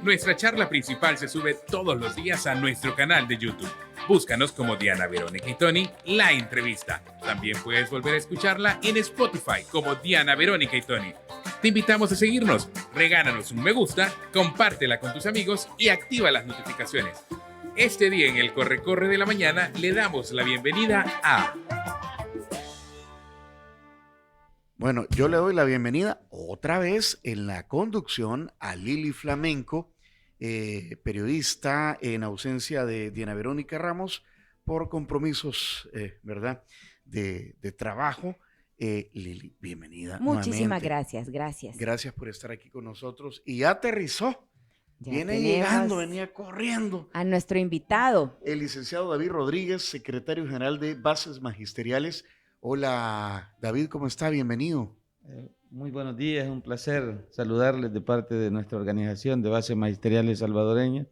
Nuestra charla principal se sube todos los días a nuestro canal de YouTube. Búscanos como Diana Verónica y Tony, la entrevista. También puedes volver a escucharla en Spotify como Diana Verónica y Tony. Te invitamos a seguirnos, regálanos un me gusta, compártela con tus amigos y activa las notificaciones. Este día en el Corre-Corre de la Mañana le damos la bienvenida a... Bueno, yo le doy la bienvenida otra vez en la conducción a Lili Flamenco, periodista en ausencia de Diana Verónica Ramos por compromisos, ¿verdad?, de trabajo. Lili, bienvenida. Muchísimas nuevamente. gracias. Gracias por estar aquí con nosotros. Y ya aterrizó. Ya Viene tenemos llegando, venía corriendo. a nuestro invitado. El licenciado David Rodríguez, secretario general de Bases Magisteriales. Hola, David, ¿cómo está? Bienvenido. Muy buenos días, es un placer saludarles de parte de nuestra organización de Bases Magisteriales Salvadoreñas.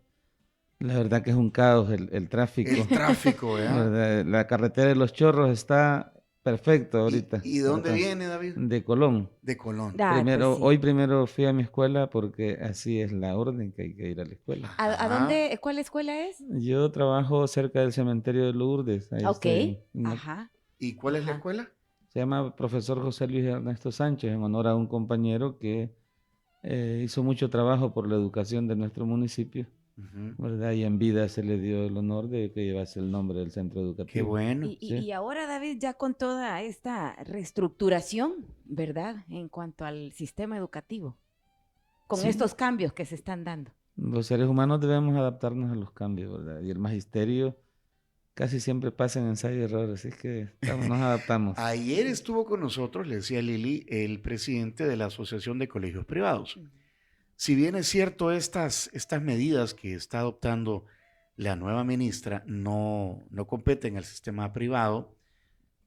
La verdad que es un caos el tráfico. El tráfico, ¿verdad? La carretera de Los Chorros está perfecto ahorita. ¿Y de dónde viene, David? De Colón. De Colón. Pues sí. Hoy primero fui a mi escuela porque así es la orden que hay que ir a la escuela. ¿A dónde? ¿Cuál escuela es? Yo trabajo cerca del cementerio de Lourdes. Ahí Ok, estoy. ajá. ¿Y cuál es la escuela? Se llama Profesor José Luis Ernesto Sánchez, en honor a un compañero que hizo mucho trabajo por la educación de nuestro municipio, ¿verdad? Y en vida se le dio el honor de que llevase el nombre del centro educativo. Qué bueno. Y, Sí. y ahora, David, ya con toda esta reestructuración, ¿verdad? En cuanto al sistema educativo, con Sí. estos cambios que se están dando. Los seres humanos debemos adaptarnos a los cambios, ¿verdad? Y el magisterio casi siempre pasa en ensayo y error, así que nos adaptamos. Ayer estuvo con nosotros, le decía Lili, el presidente de la Asociación de Colegios Privados. Si bien es cierto, estas medidas que está adoptando la nueva ministra no competen al sistema privado,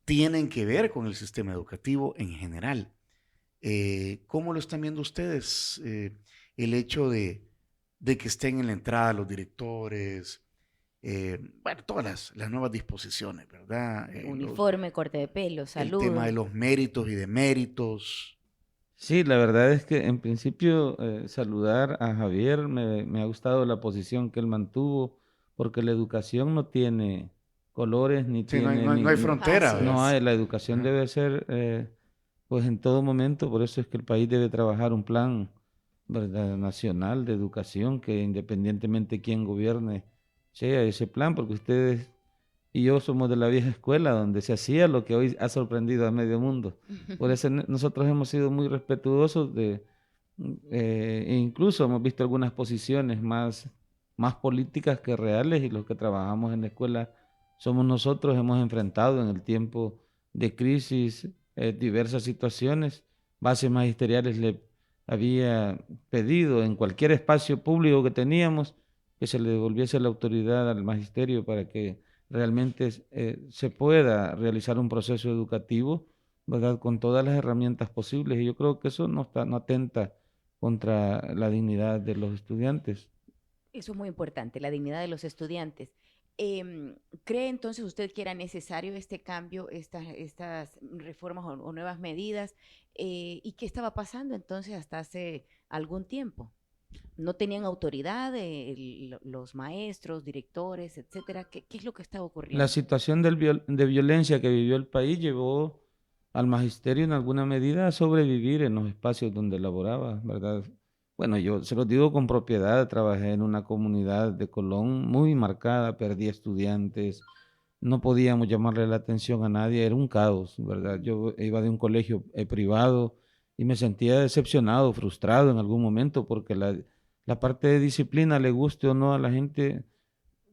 tienen que ver con el sistema educativo en general. ¿Cómo lo están viendo ustedes? El hecho de que estén en la entrada los directores, bueno, todas las nuevas disposiciones, ¿verdad? Uniforme, corte de pelo, salud. El tema de los méritos y deméritos. Sí, la verdad es que en principio saludar a Javier, me ha gustado la posición que él mantuvo, porque la educación no tiene colores ni Sí, tiene... no hay frontera. Así No es. hay, la educación debe ser pues en todo momento, por eso es que el país debe trabajar un plan, ¿verdad?, nacional de educación, que independientemente de quién gobierne, sea ese plan, porque ustedes y yo somos de la vieja escuela, donde se hacía lo que hoy ha sorprendido a medio mundo. Por eso nosotros hemos sido muy respetuosos e incluso hemos visto algunas posiciones más políticas que reales, y los que trabajamos en la escuela somos nosotros. Hemos enfrentado en el tiempo de crisis diversas situaciones. Bases Magisteriales le había pedido en cualquier espacio público que teníamos que se le devolviese la autoridad al magisterio para que realmente se pueda realizar un proceso educativo, ¿verdad?, con todas las herramientas posibles. Y yo creo que eso no atenta contra la dignidad de los estudiantes. Eso es muy importante, la dignidad de los estudiantes. ¿Cree entonces usted que era necesario este cambio, estas reformas o nuevas medidas? ¿Y qué estaba pasando entonces hasta hace algún tiempo? ¿No tenían autoridad los maestros, directores, etcétera? ¿Qué es lo que estaba ocurriendo? La situación de violencia que vivió el país llevó al magisterio en alguna medida a sobrevivir en los espacios donde laboraba, ¿verdad? Bueno, yo se los digo con propiedad, trabajé en una comunidad de Colón muy marcada, perdí estudiantes, no podíamos llamarle la atención a nadie, era un caos, ¿verdad? Yo iba de un colegio privado y me sentía decepcionado, frustrado en algún momento, porque la parte de disciplina, le guste o no a la gente,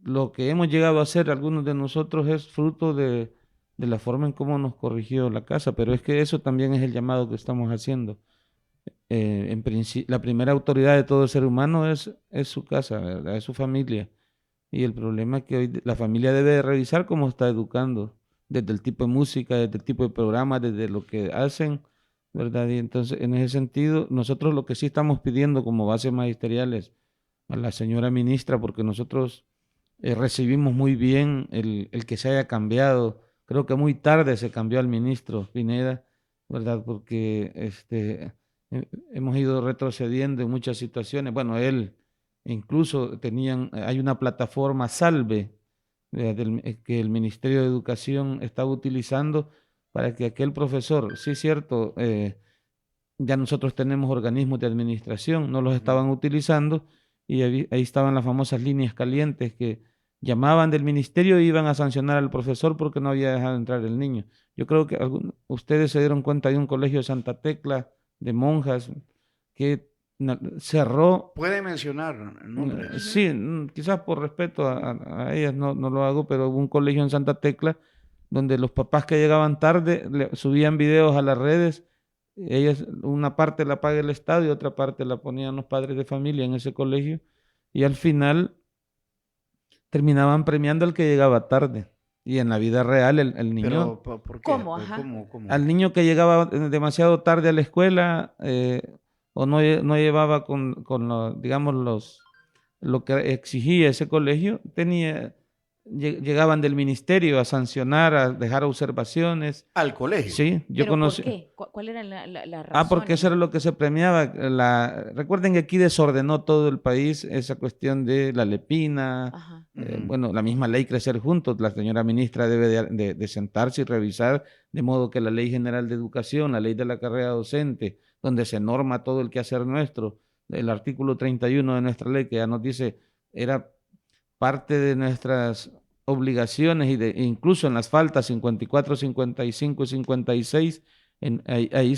lo que hemos llegado a hacer algunos de nosotros es fruto de la forma en cómo nos corrigió la casa, pero es que eso también es el llamado que estamos haciendo. La primera autoridad de todo ser humano es su casa, ¿verdad?, es su familia. Y el problema es que hoy la familia debe de revisar cómo está educando, desde el tipo de música, desde el tipo de programas, desde lo que hacen, ¿verdad? Y entonces, en ese sentido, nosotros lo que sí estamos pidiendo como bases magisteriales a la señora ministra, porque nosotros recibimos muy bien el que se haya cambiado. Creo que muy tarde se cambió al ministro Pineda, ¿verdad? Porque hemos ido retrocediendo en muchas situaciones. Bueno, él incluso hay una plataforma Salve que el Ministerio de Educación estaba utilizando para que aquel profesor, sí es cierto, ya nosotros tenemos organismos de administración, no los estaban utilizando y ahí estaban las famosas líneas calientes que llamaban del ministerio e iban a sancionar al profesor porque no había dejado entrar el niño. Yo creo que ustedes se dieron cuenta de un colegio de Santa Tecla, de monjas, que cerró. ¿Puede mencionar nombres? Sí, quizás por respeto a ellas no lo hago, pero hubo un colegio en Santa Tecla donde los papás que llegaban tarde subían videos a las redes. Ellas, una parte la paga el Estado y otra parte la ponían los padres de familia en ese colegio, y al final terminaban premiando al que llegaba tarde. Y en la vida real el niño... ¿Pero por qué? ¿Cómo? Ajá. ¿Cómo? Al niño que llegaba demasiado tarde a la escuela o no llevaba digamos, lo que exigía ese colegio, llegaban del ministerio a sancionar, a dejar observaciones. Al colegio. Sí, yo ¿Pero conocí. por qué? ¿Cuál era la razón? Porque eso era lo que se premiaba. Recuerden que aquí desordenó todo el país esa cuestión de la lepina. Ajá. Bueno, la misma ley Crecer Juntos, la señora ministra debe de sentarse y revisar, de modo que la Ley General de Educación, la Ley de la Carrera Docente, donde se norma todo el quehacer nuestro, el artículo 31 de nuestra ley, que ya nos dice, era parte de nuestras obligaciones incluso en las faltas 54, 55 y 56, ahí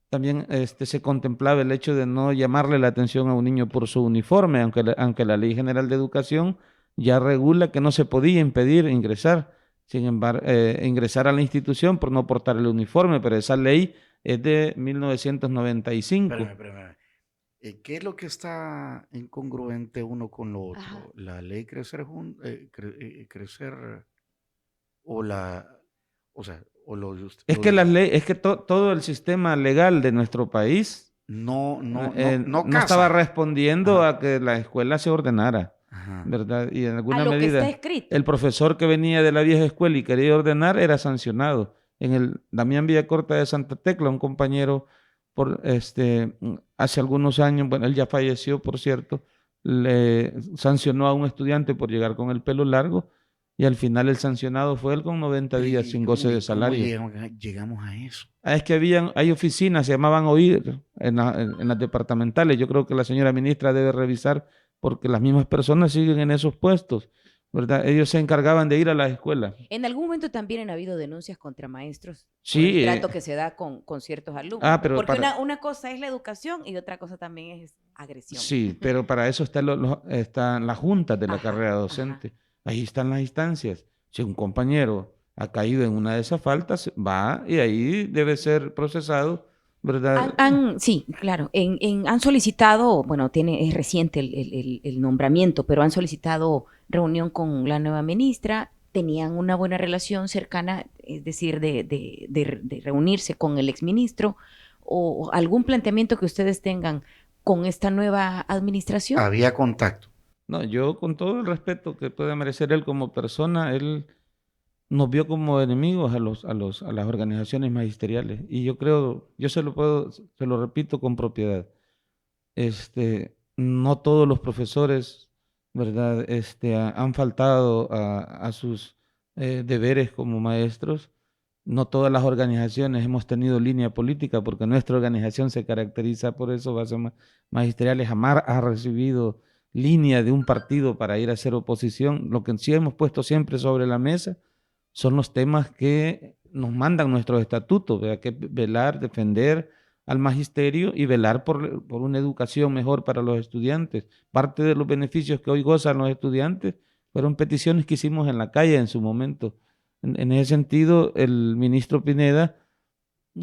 también se contemplaba el hecho de no llamarle la atención a un niño por su uniforme, aunque la Ley General de Educación ya regula que no se podía impedir ingresar, sin embargo, ingresar a la institución por no portar el uniforme, pero esa ley es de 1995. Espérame. ¿Qué es lo que está incongruente uno con lo otro? Ajá. ¿La ley crecer Es que todo el sistema legal de nuestro país no no estaba respondiendo Ajá. a que la escuela se ordenara, Ajá. ¿verdad? Y en alguna A lo que medida está escrito. el profesor que venía de la vieja escuela y quería ordenar era sancionado. En el Damián Villacorta de Santa Tecla, un compañero hace algunos años, bueno, él ya falleció, por cierto, le sancionó a un estudiante por llegar con el pelo largo y al final el sancionado fue él con 90 días sin goce de salario. ¿Cómo llegamos a eso? Es que hay oficinas, se llamaban OIR en las departamentales. Yo creo que la señora ministra debe revisar porque las mismas personas siguen en esos puestos, ¿verdad? Ellos se encargaban de ir a las escuelas. En algún momento también han habido denuncias contra maestros por Sí, el trato que se da con ciertos alumnos. pero porque una cosa es la educación y otra cosa también es agresión. Sí, pero para eso están las juntas de la Ajá, carrera docente. Ahí están las instancias. Si un compañero ha caído en una de esas faltas, va y ahí debe ser procesado, ¿verdad? Sí, claro. Han solicitado, bueno, es reciente el nombramiento, pero han solicitado reunión con la nueva ministra. Tenían una buena relación cercana, es decir, de reunirse con el exministro, o algún planteamiento que ustedes tengan con esta nueva administración. Había contacto. No, yo con todo el respeto que pueda merecer él como persona, él nos vio como enemigos a las organizaciones magisteriales. Y yo creo, se lo repito con propiedad, no todos los profesores, ¿verdad? Han faltado a sus deberes como maestros. No todas las organizaciones hemos tenido línea política porque nuestra organización se caracteriza por eso, bases magisteriales, jamás ha recibido línea de un partido para ir a hacer oposición. Lo que sí hemos puesto siempre sobre la mesa son los temas que nos mandan nuestros estatutos, ¿verdad? Que velar, defender al magisterio y velar por una educación mejor para los estudiantes. Parte de los beneficios que hoy gozan los estudiantes fueron peticiones que hicimos en la calle en su momento. En ese sentido, el ministro Pineda,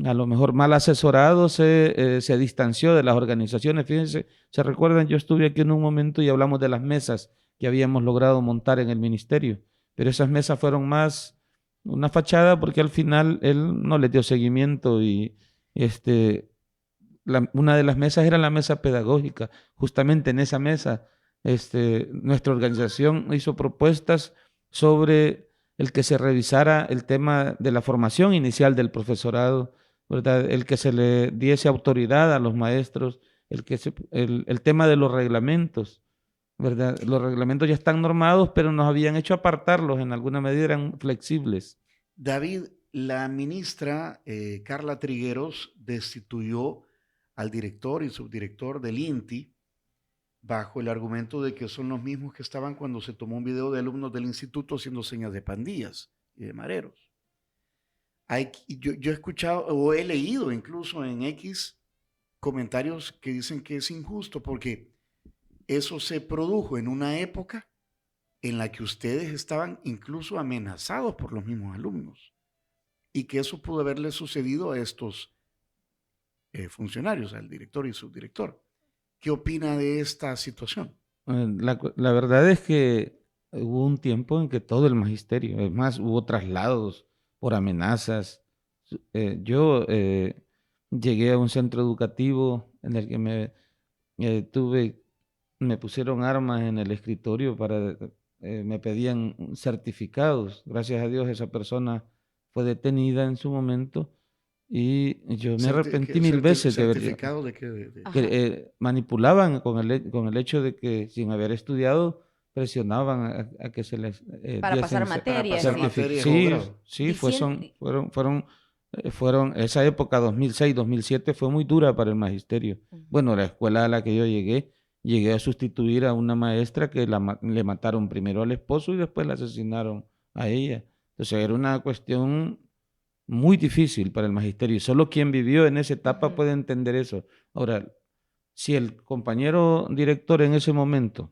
a lo mejor mal asesorado, se distanció de las organizaciones. Fíjense, se recuerdan, yo estuve aquí en un momento y hablamos de las mesas que habíamos logrado montar en el ministerio, pero esas mesas fueron más una fachada porque al final él no le dio seguimiento y una de las mesas era la mesa pedagógica. Justamente en esa mesa nuestra organización hizo propuestas sobre el que se revisara el tema de la formación inicial del profesorado, ¿verdad? El que se le diese autoridad a los maestros, el tema de los reglamentos, ¿verdad? Los reglamentos ya están normados, pero nos habían hecho apartarlos, en alguna medida eran flexibles. David, la ministra Carla Trigueros destituyó al director y subdirector del INTI bajo el argumento de que son los mismos que estaban cuando se tomó un video de alumnos del instituto haciendo señas de pandillas y de mareros. Yo he escuchado o he leído incluso en X comentarios que dicen que es injusto porque eso se produjo en una época en la que ustedes estaban incluso amenazados por los mismos alumnos y que eso pudo haberle sucedido a estos funcionarios, al director y subdirector. ¿Qué opina de esta situación? La verdad es que hubo un tiempo en que todo el magisterio, es más, hubo traslados por amenazas. Yo llegué a un centro educativo en el que me pusieron armas en el escritorio me pedían certificados. Gracias a Dios esa persona fue detenida en su momento y yo me arrepentí mil veces ¿Certificado de qué? que manipulaban con el hecho de que sin haber estudiado presionaban a que se les Para diesen pasar materias. Sí, fueron esa época 2006, 2007 fue muy dura para el magisterio. Bueno, la escuela a la que yo llegué a sustituir a una maestra que le mataron primero al esposo y después la asesinaron a ella. Entonces era una cuestión muy difícil para el magisterio. Solo quien vivió en esa etapa puede entender eso. Ahora, si el compañero director en ese momento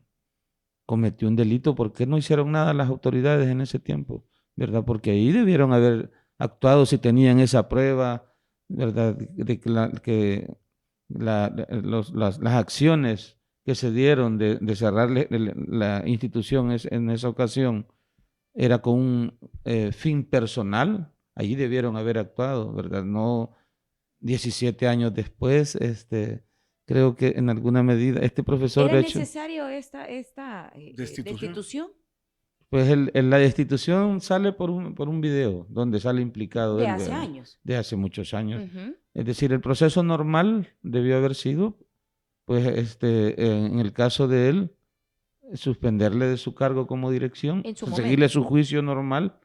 cometió un delito, ¿por qué no hicieron nada las autoridades en ese tiempo? ¿Verdad? Porque ahí debieron haber actuado si tenían esa prueba, ¿verdad? De que las acciones que se dieron de cerrarle la institución en esa ocasión era con un fin personal, allí debieron haber actuado, ¿verdad? No 17 años después, creo que en alguna medida este profesor... ¿Era de hecho, necesario esta destitución? Pues la destitución sale por un video donde sale implicado De él, hace ¿verdad? años. De hace muchos años. Es decir, el proceso normal debió haber sido, pues, en el caso de él, suspenderle de su cargo como dirección, seguirle su juicio normal,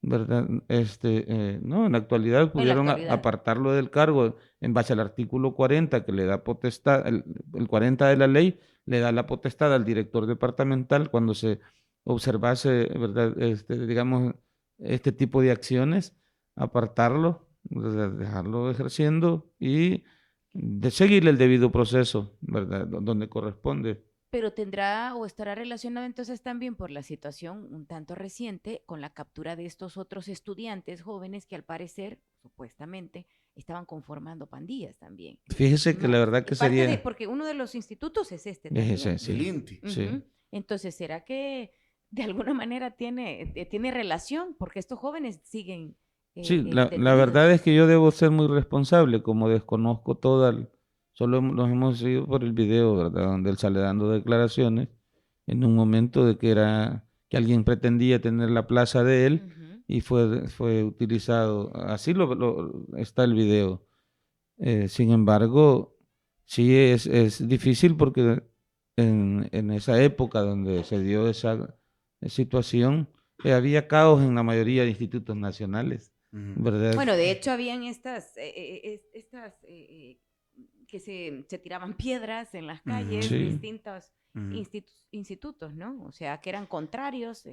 ¿verdad? No, en la actualidad pudieron apartarlo del cargo en base al artículo 40 que le da potestad, el 40 de la ley le da la potestad al director departamental cuando se observase, ¿verdad? Digamos, este tipo de acciones, apartarlo, ¿verdad? Dejarlo ejerciendo y de seguirle el debido proceso, ¿verdad? Donde corresponde. Pero tendrá o estará relacionado entonces también por la situación un tanto reciente con la captura de estos otros estudiantes jóvenes que al parecer, supuestamente, estaban conformando pandillas también. Fíjese que la verdad que sería... porque uno de los institutos es este también. El INTI. Sí. Entonces, ¿será que de alguna manera tiene relación? Porque estos jóvenes siguen... Sí, la verdad es que yo debo ser muy responsable, como desconozco solo nos hemos ido por el video, ¿verdad? Donde él sale dando declaraciones en un momento de que alguien pretendía tener la plaza de él y fue utilizado. Así está el video. Sin embargo, sí es difícil porque en esa época donde se dio esa situación, había caos en la mayoría de institutos nacionales, ¿verdad? Bueno, de hecho habían estas que se tiraban piedras en las calles, distintos institutos, ¿no? O sea, que eran contrarios.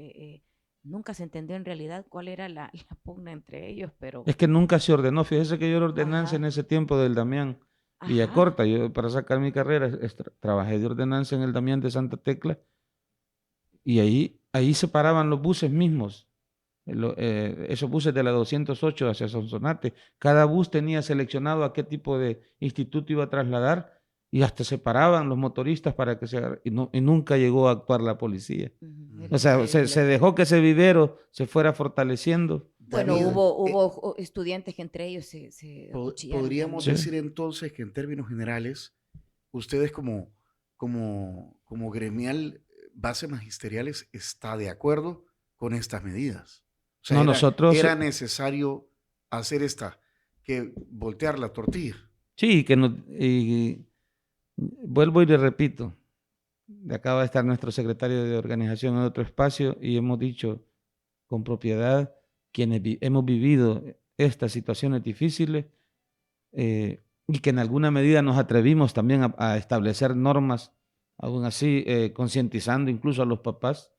Nunca se entendió en realidad cuál era la pugna entre ellos, pero... Es que nunca se ordenó. Fíjese que yo la ordenanza en ese tiempo del Damián Villacorta, yo para sacar mi carrera trabajé de ordenanza en el Damián de Santa Tecla y ahí se paraban los buses mismos. Esos buses de la 208 hacia Sonsonate, cada bus tenía seleccionado a qué tipo de instituto iba a trasladar y hasta se paraban los motoristas para que y nunca llegó a actuar la policía. O sea, se dejó que ese vivero se fuera fortaleciendo. Bueno, hubo estudiantes que entre ellos se acuchillaron. Podríamos decir entonces que en términos generales, ustedes como gremial base magisteriales está de acuerdo con estas medidas. O sea, era necesario hacer que voltear la tortilla. Sí, y vuelvo y le repito, acaba de estar nuestro secretario de organización en otro espacio y hemos dicho con propiedad, quienes hemos vivido estas situaciones difíciles y que en alguna medida nos atrevimos también a establecer normas, aún así concientizando incluso a los papás.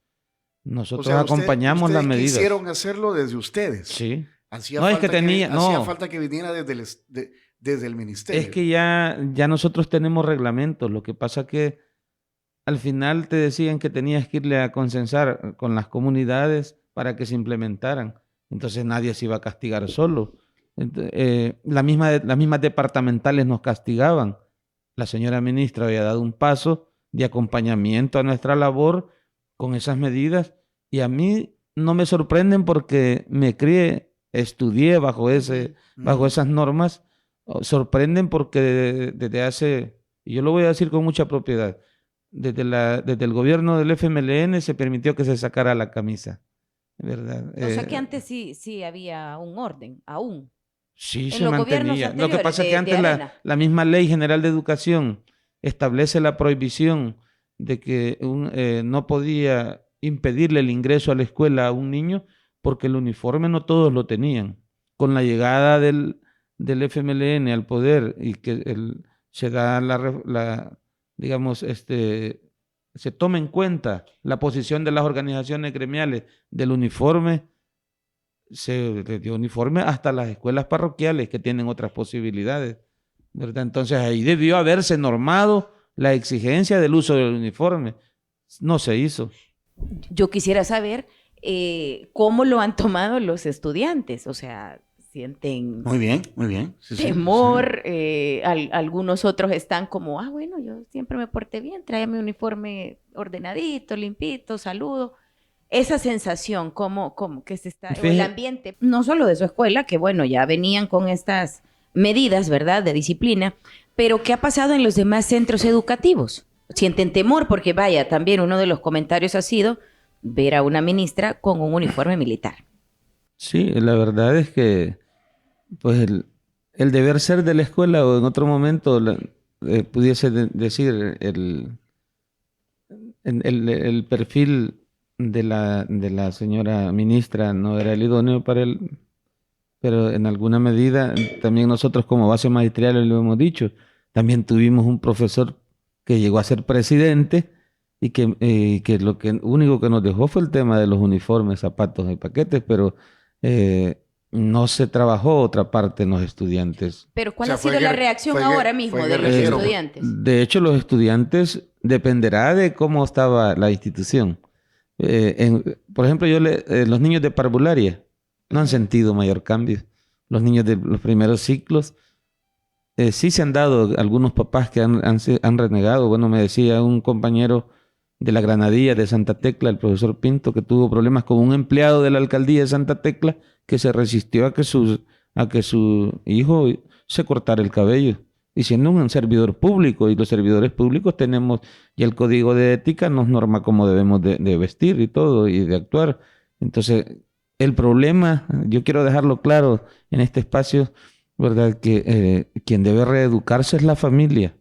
O Nosotros sea, acompañamos las ustedes medidas. quisieron hacerlo desde ustedes. Sí. Hacía No, es falta que tenía, hacía no, falta que viniera desde el ministerio. es que ya nosotros tenemos reglamentos. Lo que pasa que al final te decían que tenías que irle a consensar con las comunidades para que se implementaran. Entonces nadie se iba a castigar solo. Las mismas departamentales nos castigaban. La señora ministra había dado un paso de acompañamiento a nuestra labor con esas medidas y a mí no me sorprenden porque me crié, estudié bajo esas normas. Sorprenden porque desde hace, y yo lo voy a decir con mucha propiedad, desde el gobierno del FMLN se permitió que se sacara la camisa, ¿verdad? O sea que antes sí había un orden, aún. Sí, En se los gobiernos mantenía. Lo que anteriores pasa es que de antes Arena. la misma Ley General de Educación establece la prohibición de que no podía impedirle el ingreso a la escuela a un niño porque el uniforme no todos lo tenían. Con la llegada del FMLN al poder y que se da digamos, se toma en cuenta la posición de las organizaciones gremiales del uniforme, se le dio uniforme hasta las escuelas parroquiales que tienen otras posibilidades, ¿verdad? Entonces ahí debió haberse normado la exigencia del uso del uniforme. No se hizo. Yo quisiera saber cómo lo han tomado los estudiantes, o sea, sienten Muy bien, muy bien. Sí, sí, temor, sí. algunos otros están como, bueno, yo siempre me porté bien, traía mi uniforme ordenadito, limpito, saludo. Esa sensación, como que se está, o el ambiente, no solo de su escuela, que bueno, ya venían con estas medidas, ¿verdad?, de disciplina, pero ¿qué ha pasado en los demás centros educativos? Sienten temor porque, vaya, también uno de los comentarios ha sido ver a una ministra con un uniforme militar. Sí, la verdad es que pues el deber ser de la escuela o en otro momento pudiese decir el perfil de la señora ministra no era el idóneo para él, pero en alguna medida también nosotros como base magisterial lo hemos dicho, también tuvimos un profesor que llegó a ser presidente y que lo único que nos dejó fue el tema de los uniformes, zapatos y paquetes, pero no se trabajó otra parte en los estudiantes. Pero ¿cuál ha sido la reacción ahora mismo de los estudiantes? De hecho, los estudiantes dependerá de cómo estaba la institución. Por ejemplo, los niños de parvularia no han sentido mayor cambio. Los niños de los primeros ciclos sí se han dado algunos papás que han renegado. Bueno, me decía un compañero de la Granadilla de Santa Tecla, el profesor Pinto, que tuvo problemas con un empleado de la alcaldía de Santa Tecla que se resistió a que su hijo se cortara el cabello, y siendo un servidor público, y los servidores públicos tenemos, y el código de ética nos norma cómo debemos de vestir y todo, y de actuar. Entonces, el problema, yo quiero dejarlo claro en este espacio, ¿verdad? Que quien debe reeducarse es la familia,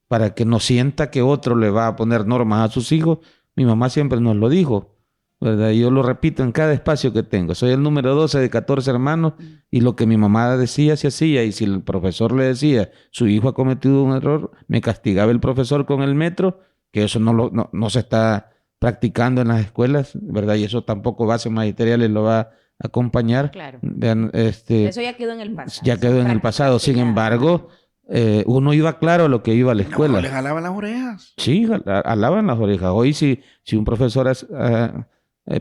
para que no sienta que otro le va a poner normas a sus hijos. Mi mamá siempre nos lo dijo, ¿verdad? Y yo lo repito en cada espacio que tengo. Soy el número 12 de 14 hermanos y lo que mi mamá decía se hacía. Y si el profesor le decía, su hijo ha cometido un error, me castigaba el profesor con el metro, que eso no se está practicando en las escuelas, ¿verdad? Y eso tampoco bases magisteriales lo va a acompañar. Claro. Vean, eso ya quedó en el pasado. Ya quedó en el pasado. Sin embargo, uno iba claro a lo que iba a la escuela. No, le jalaban las orejas. Sí, jalaban las orejas. Hoy si un profesor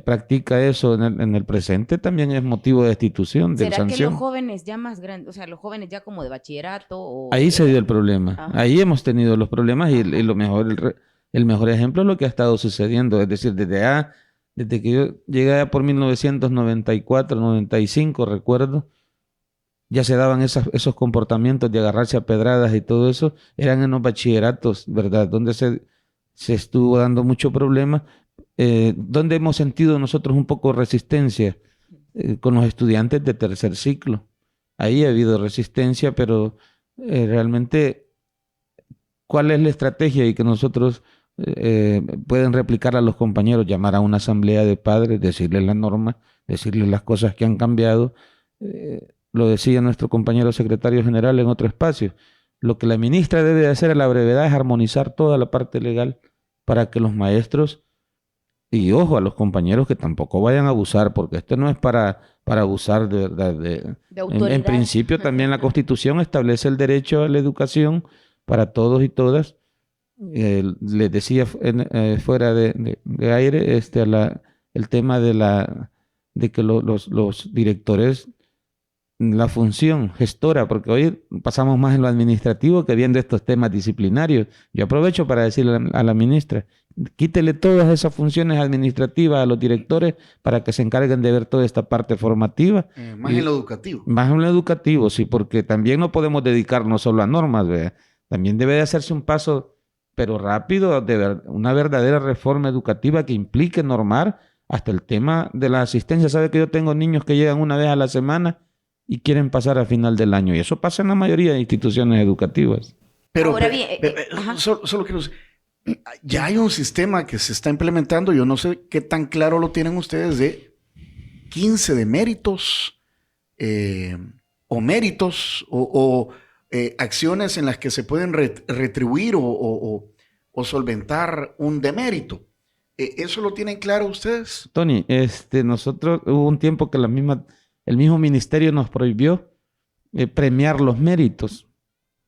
practica eso en el presente, también es motivo de destitución, de sanción. ¿Será que los jóvenes ya más grandes, o sea, los jóvenes ya como de bachillerato? Ahí se dio el problema. Ajá. Ahí hemos tenido los problemas y lo mejor, el mejor ejemplo es lo que ha estado sucediendo. Es decir, desde que yo llegué allá por 1994, 95, recuerdo, ya se daban esos comportamientos de agarrarse a pedradas y todo eso, eran en los bachilleratos, ¿verdad? Donde se estuvo dando mucho problema, donde hemos sentido nosotros un poco resistencia con los estudiantes de tercer ciclo. Ahí ha habido resistencia, pero realmente, ¿cuál es la estrategia? Y que nosotros pueden replicar a los compañeros, llamar a una asamblea de padres, decirles la norma, decirles las cosas que han cambiado. Lo decía nuestro compañero secretario general en otro espacio. Lo que la ministra debe de hacer a la brevedad es armonizar toda la parte legal para que los maestros, y ojo a los compañeros que tampoco vayan a abusar, porque esto no es para abusar de autoridad. En principio también la Constitución establece el derecho a la educación para todos y todas. Les decía fuera de aire el tema de que los directores, la función gestora, porque hoy pasamos más en lo administrativo que viendo estos temas disciplinarios. Yo aprovecho para decirle a la ministra, quítele todas esas funciones administrativas a los directores para que se encarguen de ver toda esta parte formativa. Más en lo educativo. Más en lo educativo, sí, porque también no podemos dedicarnos solo a normas, ¿verdad? También debe de hacerse un paso, pero rápido, una verdadera reforma educativa que implique normar hasta el tema de la asistencia. ¿Sabe que yo tengo niños que llegan una vez a la semana y quieren pasar a final del año? Y eso pasa en la mayoría de instituciones educativas. Pero, ahora bien, solo quiero decir, ya hay un sistema que se está implementando, yo no sé qué tan claro lo tienen ustedes, de 15 de méritos o méritos o acciones en las que se pueden retribuir o solventar un demérito. ¿Eso lo tienen claro ustedes? Tony, nosotros hubo un tiempo que el mismo ministerio nos prohibió premiar los méritos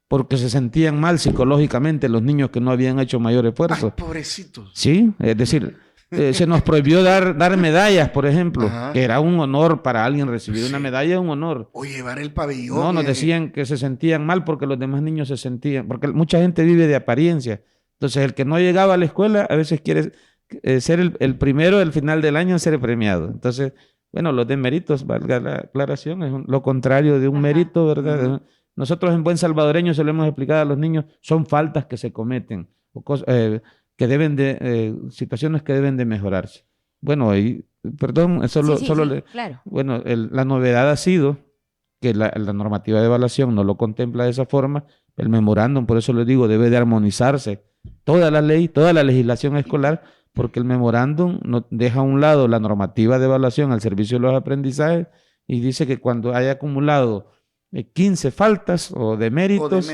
porque se sentían mal psicológicamente los niños que no habían hecho mayor esfuerzo. Ay, pobrecitos. Sí, es decir, se nos prohibió dar medallas, por ejemplo, que era un honor para alguien recibir una medalla, un honor. O llevar el pabellón. No, nos decían que se sentían mal porque los demás niños se sentían, porque mucha gente vive de apariencia. Entonces, el que no llegaba a la escuela a veces quiere ser el primero del final del año en ser premiado. Entonces, bueno, los deméritos, valga la aclaración, es lo contrario de un mérito, ¿verdad? Nosotros en buen salvadoreño se lo hemos explicado a los niños, son faltas que se cometen, o que deben situaciones que deben de mejorarse. Bueno, perdón, claro. Bueno, la novedad ha sido que la normativa de evaluación no lo contempla de esa forma. El memorándum, por eso les digo, debe de armonizarse toda la ley, toda la legislación escolar, porque el memorándum no deja a un lado la normativa de evaluación al servicio de los aprendizajes y dice que cuando haya acumulado 15 faltas o deméritos,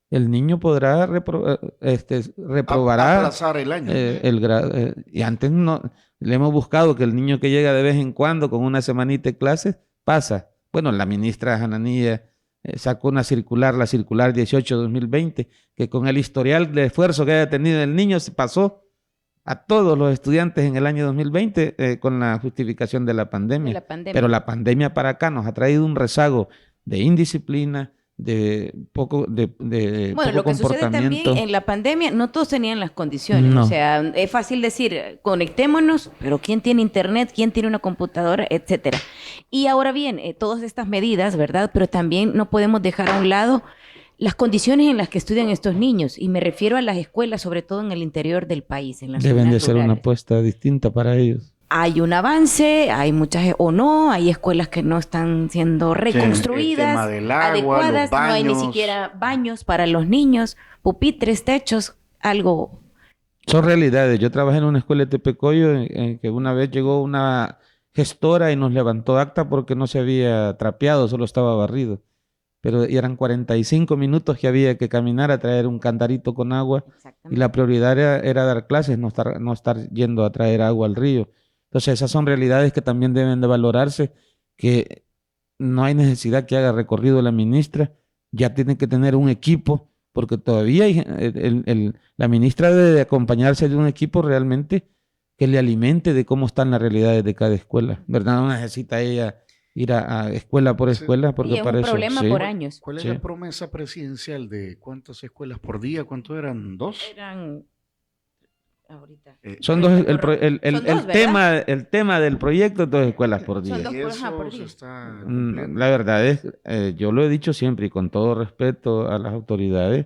el niño podrá reprobará aplazar el año. Y antes no le hemos buscado que el niño que llega de vez en cuando con una semanita de clases pasa. Bueno, la ministra Hananía sacó una circular, la circular 18/2020, que con el historial de esfuerzo que haya tenido el niño se pasó a todos los estudiantes en el año 2020 con la justificación de la pandemia. Pero la pandemia para acá nos ha traído un rezago de indisciplina, de poco bueno, lo que comportamiento. sucede también en la pandemia, no todos tenían las condiciones. No. O sea, es fácil decir, conectémonos, pero ¿quién tiene internet? ¿Quién tiene una computadora? Etcétera. Y ahora bien, todas estas medidas, ¿verdad? Pero también no podemos dejar a un lado las condiciones en las que estudian estos niños, y me refiero a las escuelas, sobre todo en el interior del país, en las Deben zonas de ser rurales. una apuesta distinta para ellos. Hay un avance, hay muchas o no, hay escuelas que no están siendo reconstruidas, el tema del agua, adecuadas, los no hay ni baños. siquiera baños para los niños, pupitres, techos, algo. Son realidades. Yo trabajé en una escuela de Tepecoyo en que una vez llegó una gestora y nos levantó acta porque no se había trapeado, solo estaba barrido. Pero eran 45 minutos que había que caminar a traer un cantarito con agua y la prioridad era dar clases, no estar yendo a traer agua al río. Entonces esas son realidades que también deben de valorarse, que no hay necesidad que haga recorrido la ministra, ya tiene que tener un equipo, porque todavía la ministra debe de acompañarse de un equipo realmente que le alimente de cómo están las realidades de cada escuela, ¿verdad? No necesita ella ir a escuela por escuela, porque Y es para un eso... problema sí. por años. ¿Cuál es la promesa presidencial de cuántas escuelas por día? ¿Cuánto eran? ¿2? Eran ahorita. Son dos, Son dos, el tema del proyecto, 2 escuelas por día. Son dos Y por eso día. se está cumpliendo. La verdad es, yo lo he dicho siempre y con todo respeto a las autoridades,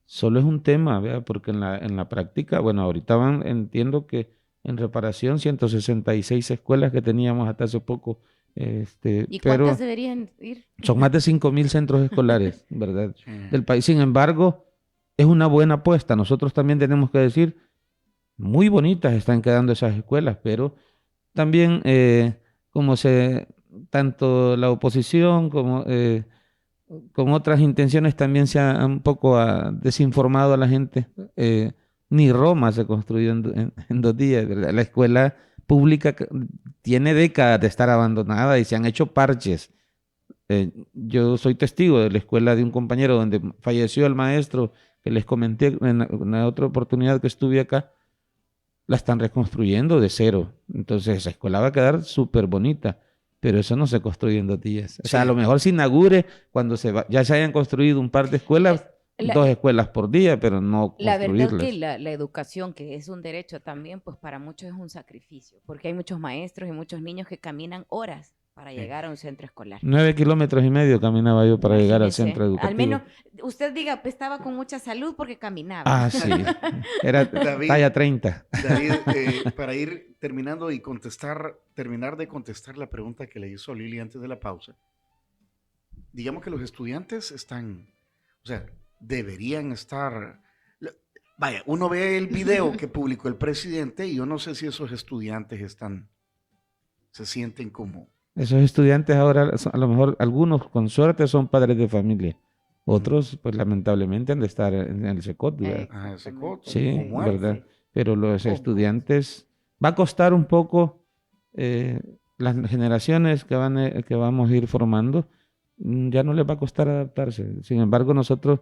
solo es un tema, ¿verdad? Porque en la práctica, bueno, ahorita entiendo que en reparación 166 escuelas que teníamos hasta hace poco. ¿Y pero cuántas deberían ir? son más de 5,000 centros escolares, ¿verdad? Sí. Del país. Sin embargo, es una buena apuesta. Nosotros también tenemos que decir, muy bonitas están quedando esas escuelas, pero también como tanto la oposición como con otras intenciones también se ha un poco desinformado a la gente. Ni Roma se construyó en 2 días, ¿verdad? La escuela pública tiene décadas de estar abandonada y se han hecho parches. Yo soy testigo de la escuela de un compañero donde falleció el maestro, que les comenté en una otra oportunidad que estuve acá. La están reconstruyendo de cero. Entonces esa escuela va a quedar súper bonita, pero eso no se construye en 2 días. O sea, a lo mejor se inaugure cuando ya se hayan construido un par de escuelas, 2 escuelas por día, pero no La verdad construirlas. que la educación, que es un derecho también, pues para muchos es un sacrificio, porque hay muchos maestros y muchos niños que caminan horas para llegar a un centro escolar. 9,5 kilómetros caminaba yo para llegar al Imagínese, centro educativo. al menos usted diga, pues, estaba con mucha salud porque caminaba. Ah, sí. Era David, talla 30. David, para ir terminando y terminar de contestar la pregunta que le hizo Lili antes de la pausa, digamos que los estudiantes están, o sea, deberían estar. Vaya, uno ve el video que publicó el presidente y yo no sé si esos estudiantes se sienten como. Esos estudiantes ahora, a lo mejor algunos con suerte son padres de familia. Otros, pues lamentablemente han de estar en el SECOT, ¿verdad? SECOT, Sí, o muertos. ¿verdad? Pero los estudiantes, va a costar un poco las generaciones que vamos a ir formando, ya no les va a costar adaptarse. Sin embargo, nosotros,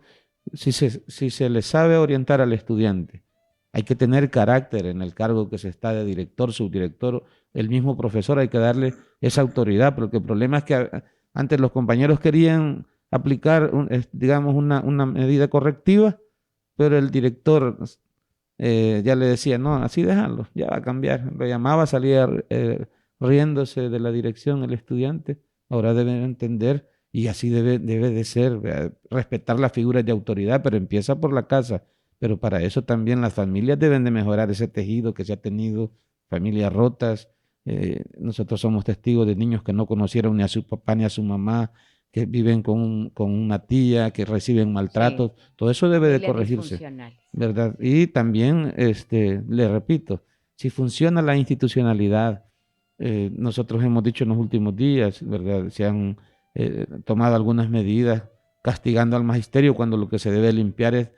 si se les sabe orientar al estudiante, hay que tener carácter en el cargo que se está de director, subdirector, el mismo profesor, hay que darle esa autoridad, porque el problema es que antes los compañeros querían aplicar, digamos, una medida correctiva, pero el director ya le decía, no, así déjalo, ya va a cambiar. Lo llamaba, salía riéndose de la dirección el estudiante. Ahora deben entender, y así debe de ser, respetar las figuras de autoridad, pero empieza por la casa. Pero para eso también las familias deben de mejorar ese tejido que se ha tenido, familias rotas. Nosotros somos testigos de niños que no conocieron ni a su papá ni a su mamá, que viven con una tía, que reciben maltratos. Sí. Todo eso debe de corregirse, ¿verdad? Y también, le repito, si funciona la institucionalidad, nosotros hemos dicho en los últimos días, ¿verdad? Se han tomado algunas medidas castigando al magisterio cuando lo que se debe limpiar es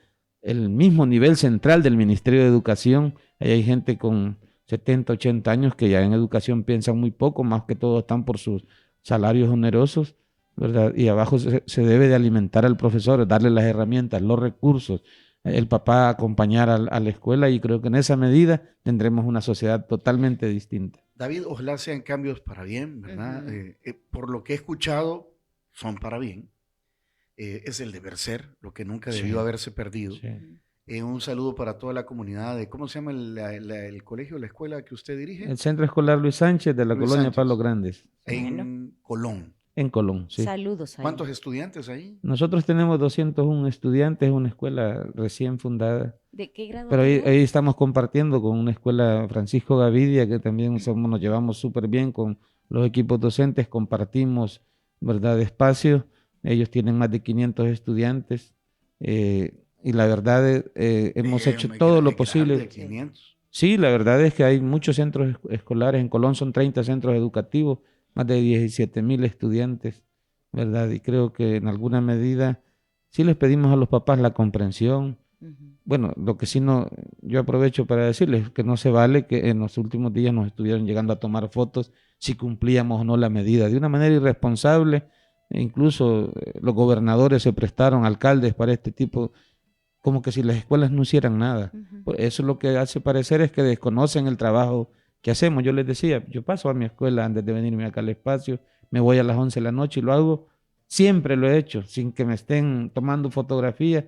el mismo nivel central del Ministerio de Educación. Ahí hay gente con 70, 80 años que ya en educación piensan muy poco, más que todo están por sus salarios onerosos, ¿verdad? Y abajo se debe de alimentar al profesor, darle las herramientas, los recursos, el papá acompañar a la escuela, y creo que en esa medida tendremos una sociedad totalmente distinta. David, ojalá sean cambios para bien, ¿verdad? Por lo que he escuchado, son para bien. Es el deber ser, lo que nunca debió haberse perdido. Sí. Un saludo para toda la comunidad de, ¿cómo se llama el colegio, la escuela que usted dirige? El Centro Escolar Luis Sánchez de la colonia Palos Grandes. En Colón. En Colón, sí. Saludos. ¿Cuántos estudiantes ahí? Nosotros tenemos 201 estudiantes, una escuela recién fundada. ¿De qué grado? Pero ahí estamos compartiendo con una escuela Francisco Gavidia, que también nos llevamos súper bien con los equipos docentes, compartimos, ¿verdad?, espacio. Ellos tienen más de 500 estudiantes y la verdad hemos hecho todo lo posible. 500. Sí, la verdad es que hay muchos centros escolares. En Colón son 30 centros educativos, más de 17,000 estudiantes, ¿verdad? Y creo que en alguna medida sí les pedimos a los papás la comprensión. Bueno, lo que sí yo aprovecho para decirles que no se vale que en los últimos días nos estuvieron llegando a tomar fotos si cumplíamos o no la medida. De una manera irresponsable, incluso los gobernadores se prestaron, alcaldes, para este tipo, como que si las escuelas no hicieran nada. Eso lo que hace parecer es que desconocen el trabajo que hacemos. Yo les decía, yo paso a mi escuela antes de venirme acá al espacio, me voy a las 11 de la noche y lo hago, siempre lo he hecho, sin que me estén tomando fotografías,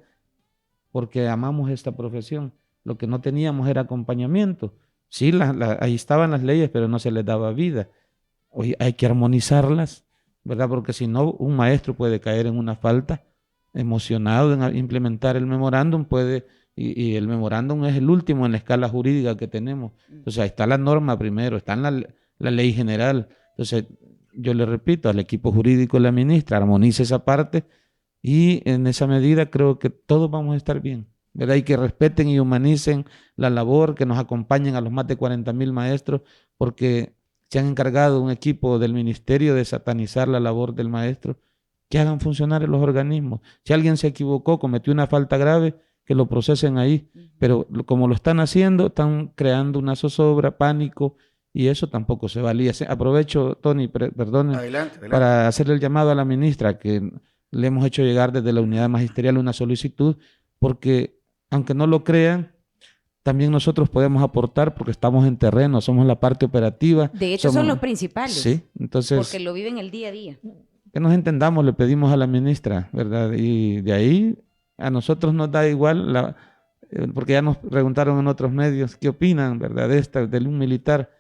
porque amamos esta profesión. Lo que no teníamos era acompañamiento. Sí, ahí estaban las leyes, pero no se les daba vida. Hoy hay que armonizarlas, ¿verdad? Porque si no, un maestro puede caer en una falta, emocionado en implementar el memorándum, y el memorándum es el último en la escala jurídica que tenemos. Entonces ahí está la norma primero, está en la ley general. Entonces yo le repito al equipo jurídico de la ministra, armonice esa parte, y en esa medida creo que todos vamos a estar bien. ¿verdad? Y que respeten y humanicen la labor, que nos acompañen a los más de 40,000 maestros, porque se han encargado un equipo del ministerio de satanizar la labor del maestro, que hagan funcionar los organismos. Si alguien se equivocó, cometió una falta grave, que lo procesen ahí, pero como lo están haciendo, están creando una zozobra, pánico, y eso tampoco se valía. Aprovecho, Tony, perdone, Adelante. para hacerle el llamado a la ministra, que le hemos hecho llegar desde la unidad magisterial una solicitud, porque aunque no lo crean, también nosotros podemos aportar porque estamos en terreno, somos la parte operativa. De hecho, son los principales. Sí, entonces... Porque lo viven el día a día. Que nos entendamos, le pedimos a la ministra, ¿verdad? Y de ahí a nosotros nos da igual, porque ya nos preguntaron en otros medios qué opinan, ¿verdad? De un militar.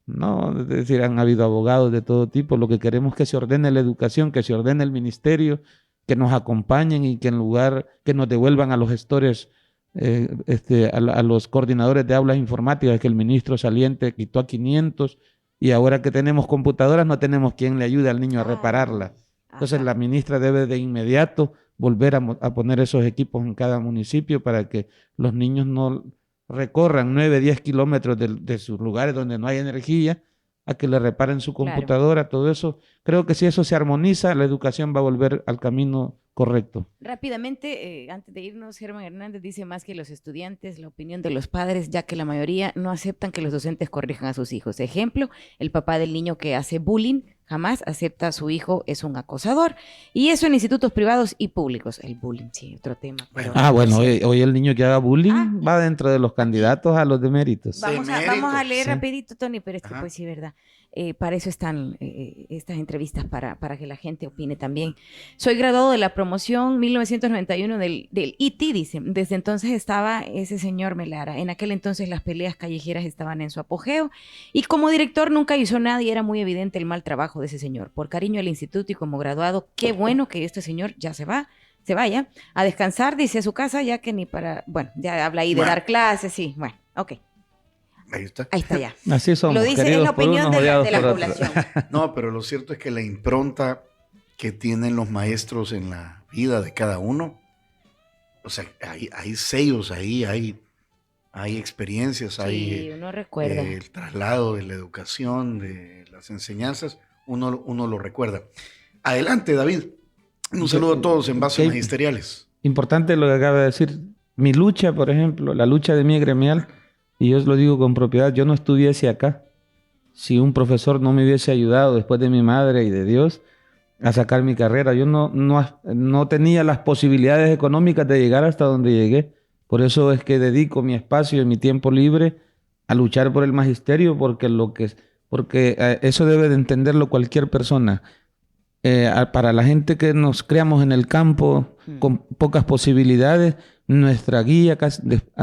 No, es decir, han habido abogados de todo tipo. Lo que queremos es que se ordene la educación, que se ordene el ministerio, que nos acompañen y que en lugar que nos devuelvan a los gestores, a los coordinadores de aulas informáticas, que el ministro saliente quitó a 500 y ahora que tenemos computadoras no tenemos quien le ayude al niño a repararlas. Entonces la ministra debe de inmediato volver a poner esos equipos en cada municipio para que los niños no recorran 9, 10 kilómetros de sus lugares donde no hay energía, a que le reparen su computadora, todo eso. Creo que si eso se armoniza, la educación va a volver al camino correcto. Rápidamente, antes de irnos, Germán Hernández dice: más que los estudiantes, la opinión de los padres, ya que la mayoría no aceptan que los docentes corrijan a sus hijos. Ejemplo, el papá del niño que hace bullying jamás acepta a su hijo es un acosador. Y eso en institutos privados y públicos. El bullying, sí, otro tema. Pero bueno, hoy el niño que haga bullying va dentro de los candidatos a los deméritos. Vamos a leer rapidito, Tony, pero pues sí, ¿verdad? Para eso están estas entrevistas, para que la gente opine también. Soy graduado de la promoción 1991 del IT, dice. Desde entonces estaba ese señor Melara. En aquel entonces las peleas callejeras estaban en su apogeo y como director nunca hizo nada y era muy evidente el mal trabajo de ese señor. Por cariño al instituto y como graduado, qué bueno que este señor ya se vaya a descansar, dice, a su casa, ya que ni para... Bueno, ya habla ahí de dar clases, sí. Bueno, ok. Ahí está ya. Así somos, lo dice, es la opinión de la población. No, pero lo cierto es que la impronta que tienen los maestros en la vida de cada uno, o sea, hay sellos ahí, hay experiencias, sí, uno recuerda. El traslado de la educación, de las enseñanzas, uno lo recuerda. Adelante, David. Un saludo a todos en Vasos Magisteriales. Importante lo que acaba de decir. Mi lucha, por ejemplo, la lucha de mi gremial, y yo os lo digo con propiedad, yo no estuviese acá si un profesor no me hubiese ayudado después de mi madre y de Dios a sacar mi carrera. Yo no tenía las posibilidades económicas de llegar hasta donde llegué. Por eso es que dedico mi espacio y mi tiempo libre a luchar por el magisterio, porque eso debe de entenderlo cualquier persona. Para la gente que nos criamos en el campo con pocas posibilidades, nuestra guía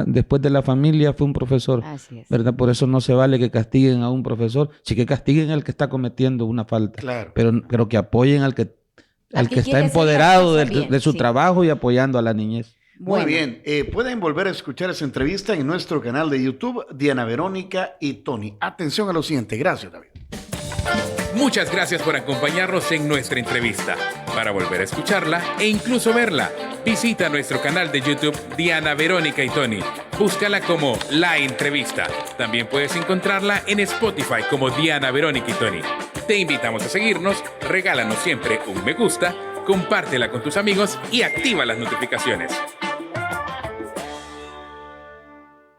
después de la familia fue un profesor. Así es. ¿Verdad? Por eso no se vale que castiguen a un profesor, sí que castiguen al que está cometiendo una falta. Claro. Pero que apoyen al que está empoderado de su trabajo y apoyando a la niñez. Muy bien, pueden volver a escuchar esa entrevista en nuestro canal de YouTube, Diana Verónica y Tony. Atención a lo siguiente. Gracias, David. Muchas gracias por acompañarnos en nuestra entrevista. Para volver a escucharla e incluso verla, visita nuestro canal de YouTube Diana Verónica y Tony. Búscala como La Entrevista. También puedes encontrarla en Spotify como Diana Verónica y Tony. Te invitamos a seguirnos, regálanos siempre un me gusta, compártela con tus amigos y activa las notificaciones.